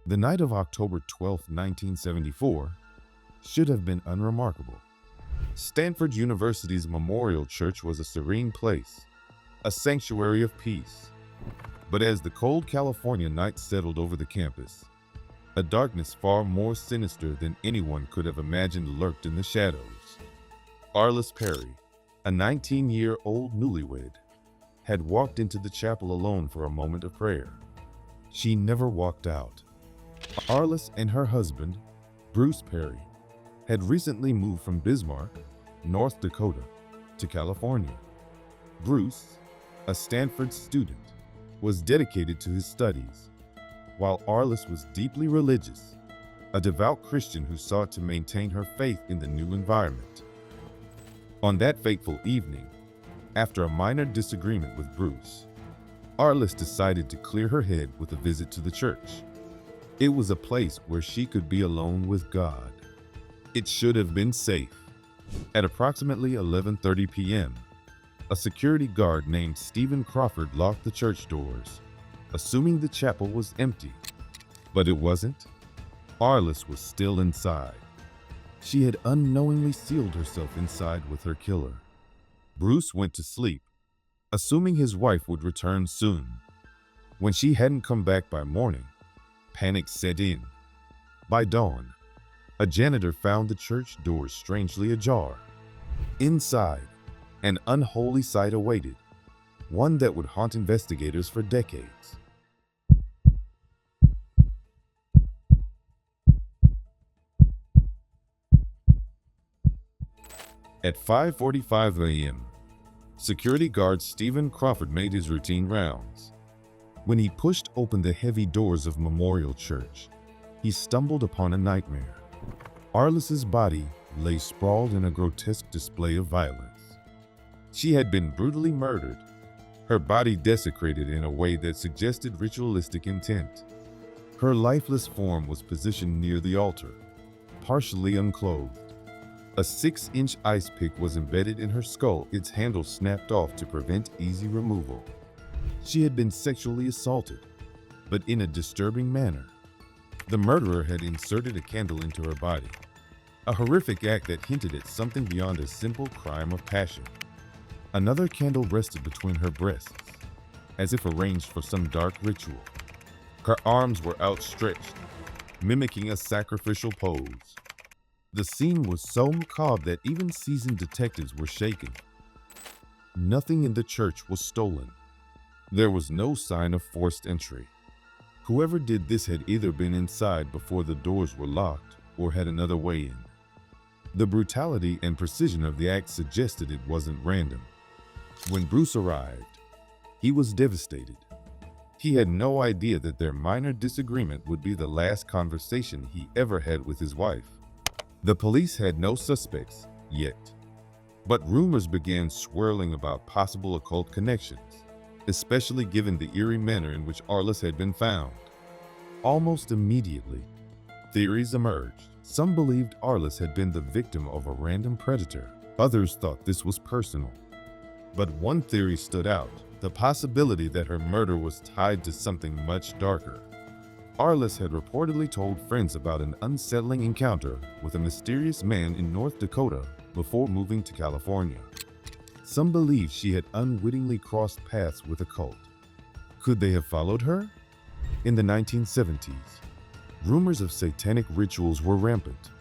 The night of October 12, 1974, should have been unremarkable. Stanford University's Memorial Church was a serene place, a sanctuary of peace. But as the cold California night settled over the campus, a darkness far more sinister than anyone could have imagined lurked in the shadows. Arlis Perry, a 19-year-old newlywed, had walked into the chapel alone for a moment of prayer. She never walked out. Arlis and her husband, Bruce Perry, had recently moved from Bismarck, North Dakota, to California. Bruce, a Stanford student, was dedicated to his studies, while Arlis was deeply religious, a devout Christian who sought to maintain her faith in the new environment. On that fateful evening, after a minor disagreement with Bruce, Arlis decided to clear her head with a visit to the church. It was a place where she could be alone with God. It should have been safe. At approximately 11:30 p.m., a security guard named Stephen Crawford locked the church doors, assuming the chapel was empty. But it wasn't. Arlis was still inside. She had unknowingly sealed herself inside with her killer. Bruce went to sleep, assuming his wife would return soon. When she hadn't come back by morning, panic set in. By dawn, a janitor found the church doors strangely ajar. Inside, an unholy sight awaited, one that would haunt investigators for decades. At 5:45 a.m., security guard Stephen Crawford made his routine rounds. When he pushed open the heavy doors of Memorial Church, he stumbled upon a nightmare. Arlis's body lay sprawled in a grotesque display of violence. She had been brutally murdered, her body desecrated in a way that suggested ritualistic intent. Her lifeless form was positioned near the altar, partially unclothed. A 6-inch ice pick was embedded in her skull, its handle snapped off to prevent easy removal. She had been sexually assaulted, but in a disturbing manner. The murderer had inserted a candle into her body, a horrific act that hinted at something beyond a simple crime of passion. Another candle rested between her breasts, as if arranged for some dark ritual. Her arms were outstretched, mimicking a sacrificial pose. The scene was so macabre that even seasoned detectives were shaken. Nothing in the church was stolen. There was no sign of forced entry. Whoever did this had either been inside before the doors were locked or had another way in. The brutality and precision of the act suggested it wasn't random. When Bruce arrived, he was devastated. He had no idea that their minor disagreement would be the last conversation he ever had with his wife. The police had no suspects yet, but rumors began swirling about possible occult connections, especially given the eerie manner in which Arlis had been found. Almost immediately, theories emerged. Some believed Arlis had been the victim of a random predator. Others thought this was personal. But one theory stood out, the possibility that her murder was tied to something much darker. Arlis had reportedly told friends about an unsettling encounter with a mysterious man in North Dakota before moving to California. Some believed she had unwittingly crossed paths with Occult. Could they have followed her? In the 1970s, rumors of satanic rituals were rampant.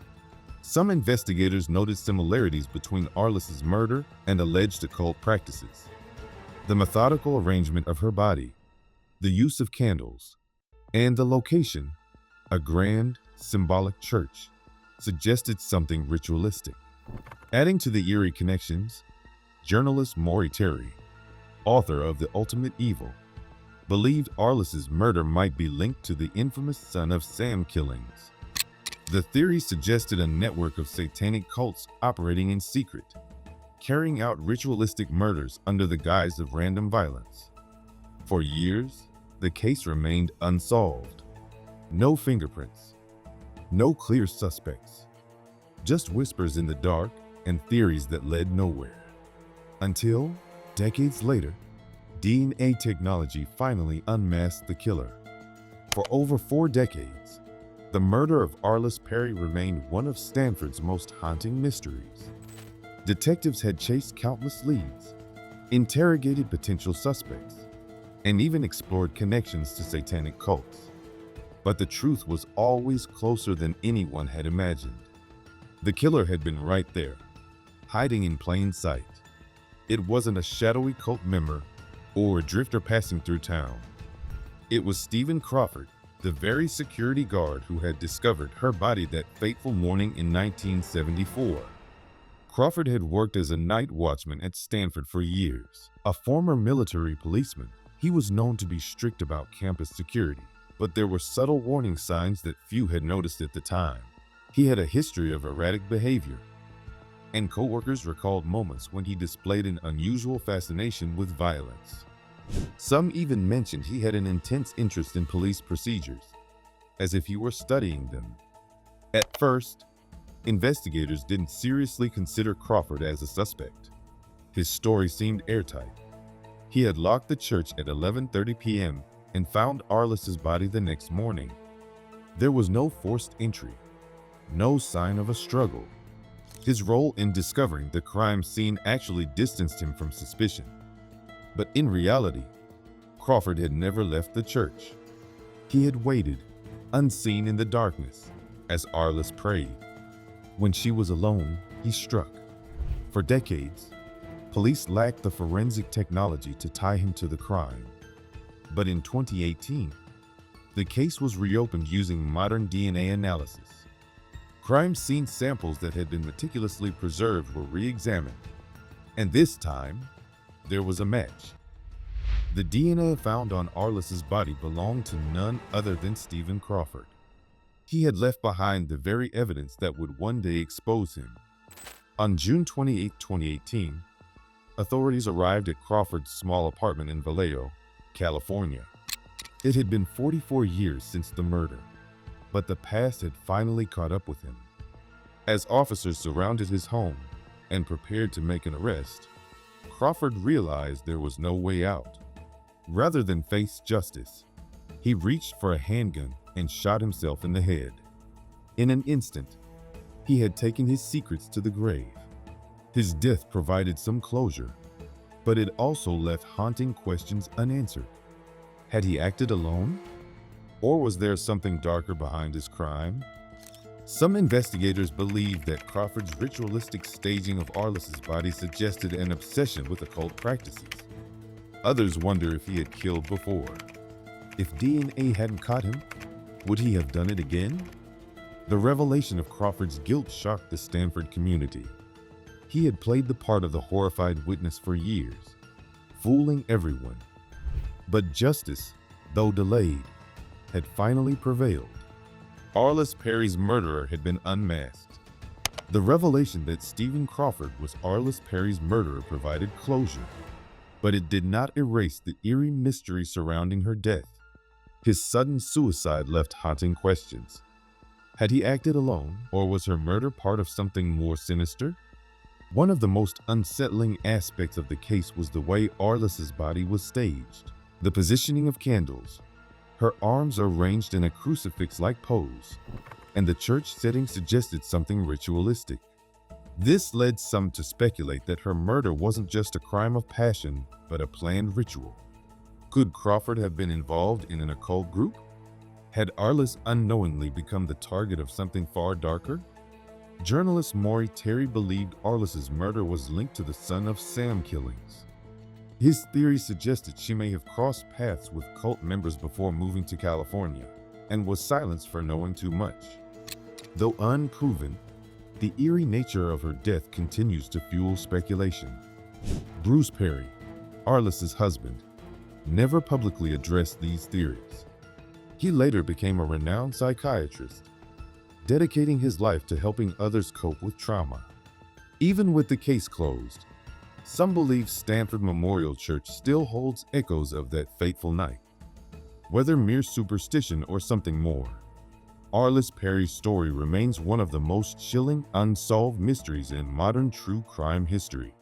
Some investigators noted similarities between Arlis's murder and alleged occult practices. The methodical arrangement of her body, the use of candles, and the location, a grand, symbolic church, suggested something ritualistic. Adding to the eerie connections, journalist Maury Terry, author of The Ultimate Evil, believed Arlis's murder might be linked to the infamous Son of Sam killings. The theory suggested a network of satanic cults operating in secret, carrying out ritualistic murders under the guise of random violence. For years, the case remained unsolved. No fingerprints, no clear suspects, just whispers in the dark and theories that led nowhere. Until, decades later, DNA technology finally unmasked the killer. For over 4 decades, the murder of Arlis Perry remained one of Stanford's most haunting mysteries. Detectives had chased countless leads, interrogated potential suspects, and even explored connections to satanic cults. But the truth was always closer than anyone had imagined. The killer had been right there, hiding in plain sight. It wasn't a shadowy cult member or a drifter passing through town. It was Stephen Crawford, the very security guard who had discovered her body that fateful morning in 1974. Crawford had worked as a night watchman at Stanford for years. A former military policeman, he was known to be strict about campus security, but there were subtle warning signs that few had noticed at the time. He had a history of erratic behavior, and coworkers recalled moments when he displayed an unusual fascination with violence. Some even mentioned he had an intense interest in police procedures, as if he were studying them. At first, investigators didn't seriously consider Crawford as a suspect. His story seemed airtight. He had locked the church at 11:30 p.m. and found Arlis's body the next morning. There was no forced entry, no sign of a struggle. His role in discovering the crime scene actually distanced him from suspicion. But in reality, Crawford had never left the church. He had waited, unseen in the darkness, as Arlis prayed. When she was alone, he struck. For decades, police lacked the forensic technology to tie him to the crime. But in 2018, the case was reopened using modern DNA analysis. Crime scene samples that had been meticulously preserved were re-examined, and this time, there was a match. The DNA found on Arlis's body belonged to none other than Stephen Crawford. He had left behind the very evidence that would one day expose him. On June 28, 2018, authorities arrived at Crawford's small apartment in Vallejo, California. It had been 44 years since the murder, but the past had finally caught up with him. As officers surrounded his home and prepared to make an arrest, Crawford realized there was no way out. Rather than face justice, he reached for a handgun and shot himself in the head. In an instant, he had taken his secrets to the grave. His death provided some closure, but it also left haunting questions unanswered. Had he acted alone? Or was there something darker behind his crime? Some investigators believe that Crawford's ritualistic staging of Arlis's body suggested an obsession with occult practices. Others wonder if he had killed before. If DNA hadn't caught him, would he have done it again? The revelation of Crawford's guilt shocked the Stanford community. He had played the part of the horrified witness for years, fooling everyone. But justice, though delayed, had finally prevailed. Arlis Perry's murderer had been unmasked. The revelation that Stephen Crawford was Arlis Perry's murderer provided closure, but it did not erase the eerie mystery surrounding her death. His sudden suicide left haunting questions. Had he acted alone, or was her murder part of something more sinister? One of the most unsettling aspects of the case was the way Arlis's body was staged. The positioning of candles, her arms arranged in a crucifix-like pose, and the church setting suggested something ritualistic. This led some to speculate that her murder wasn't just a crime of passion, but a planned ritual. Could Crawford have been involved in an occult group? Had Arlis unknowingly become the target of something far darker? Journalist Maury Terry believed Arlis's murder was linked to the Son of Sam killings. His theory suggested she may have crossed paths with cult members before moving to California, and was silenced for knowing too much. Though unproven, the eerie nature of her death continues to fuel speculation. Bruce Perry, Arlis's husband, never publicly addressed these theories. He later became a renowned psychiatrist, dedicating his life to helping others cope with trauma. Even with the case closed, some believe Stanford Memorial Church still holds echoes of that fateful night. Whether mere superstition or something more, Arlis Perry's story remains one of the most chilling, unsolved mysteries in modern true crime history.